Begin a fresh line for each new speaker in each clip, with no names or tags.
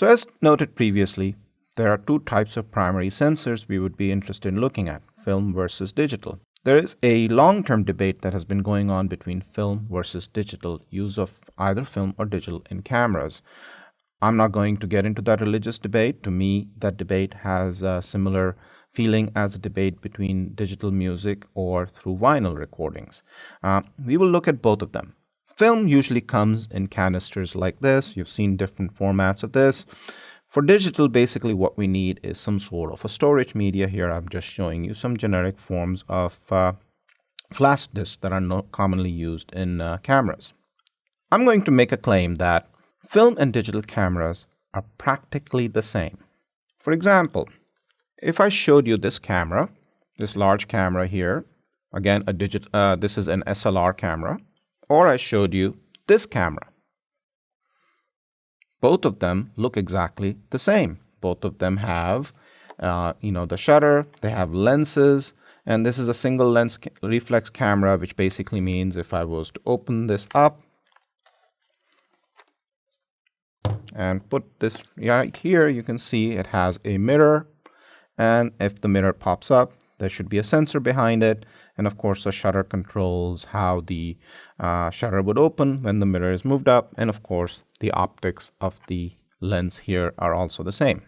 So as noted previously, there are two types of primary sensors we would be interested in looking at, film versus digital. There is a long-term debate that has been going on between film versus digital use of either film or digital in cameras. I'm not going to get into that religious debate. To me, that debate has a similar feeling as a debate between digital music or through vinyl recordings. We will look at both of them. Film usually comes in canisters like this. You've seen different formats of this. For digital, basically what we need is some sort of a storage media. Here I'm just showing you some generic forms of flash disks that are commonly used in cameras. I'm going to make a claim that film and digital cameras are practically the same. For example, if I showed you this camera, this large camera here, again this is an SLR camera, or I showed you this camera. Both of them look exactly the same. Both of them have, the shutter, they have lenses, and this is a single lens reflex camera, which basically means if I was to open this up and put this right here, you can see it has a mirror, and if the mirror pops up, there should be a sensor behind it, and of course the shutter controls how the shutter would open when the mirror is moved up, and of course the optics of the lens here are also the same.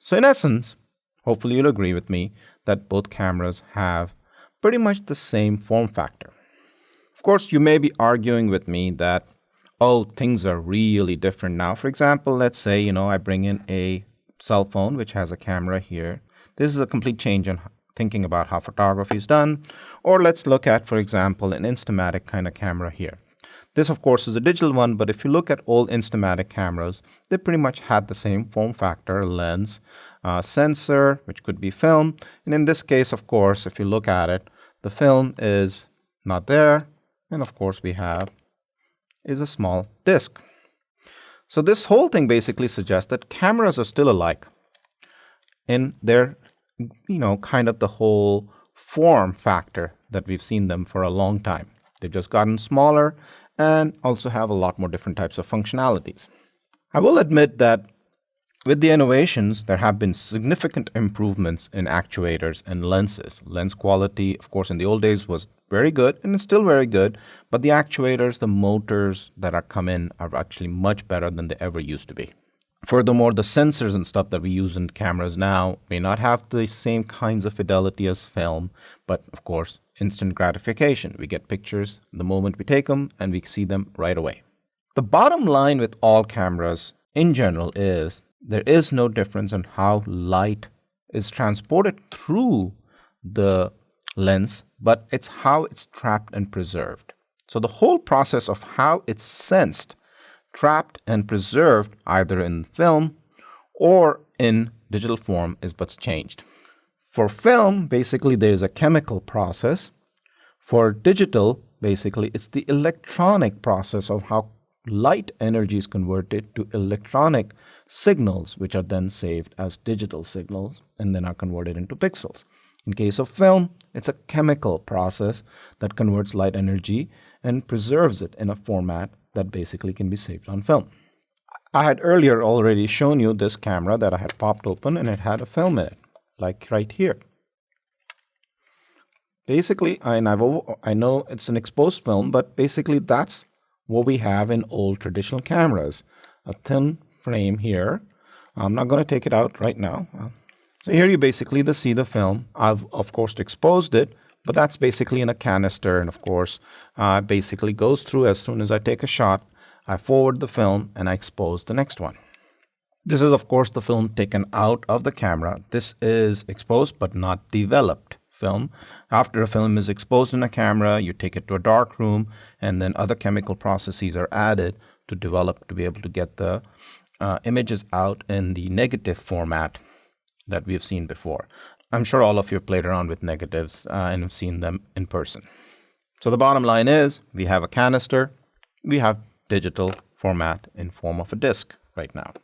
So in essence, hopefully you'll agree with me that both cameras have pretty much the same form factor. Of course, you may be arguing with me that, oh, things are really different now. For example, let's say, I bring in a cell phone which has a camera here. This is a complete change in thinking about how photography is done. Or let's look at, for example, an Instamatic kind of camera here. This, of course, is a digital one, but if you look at old Instamatic cameras, they pretty much had the same form factor, lens, sensor, which could be film. And in this case, of course, if you look at it, the film is not there. And of course, we have is a small disc. So this whole thing basically suggests that cameras are still alike in their, kind of the whole form factor that we've seen them for a long time. They've just gotten smaller and also have a lot more different types of functionalities. I will admit that with the innovations, there have been significant improvements in actuators and lenses. Lens quality, of course, in the old days was very good and it's still very good, but the actuators, the motors that are come in are actually much better than they ever used to be. Furthermore, the sensors and stuff that we use in cameras now may not have the same kinds of fidelity as film, but of course, instant gratification. We get pictures the moment we take them and we see them right away. The bottom line with all cameras in general is there is no difference in how light is transported through the lens, but it's how it's trapped and preserved. So the whole process of how it's sensed, trapped and preserved either in film or in digital form is what's changed. For film, basically there's a chemical process. For digital, basically it's the electronic process of how light energy is converted to electronic signals, which are then saved as digital signals and then are converted into pixels. In case of film, it's a chemical process that converts light energy and preserves it in a format that basically can be saved on film. I had earlier already shown you this camera that I had popped open and it had a film in it, like right here. Basically, I know it's an exposed film, but basically that's what we have in old traditional cameras. A thin frame here. I'm not going to take it out right now. So here you basically see the film. I've of course exposed it, but that's basically in a canister, and of course basically goes through as soon as I take a shot. I forward the film and I expose the next one. This is of course the film taken out of the camera. This is exposed but not developed film. After a film is exposed in a camera, you take it to a dark room and then other chemical processes are added to develop to be able to get the images out in the negative format that we have seen before. I'm sure all of you have played around with negatives and have seen them in person. So the bottom line is we have a canister, we have digital format in form of a disc right now.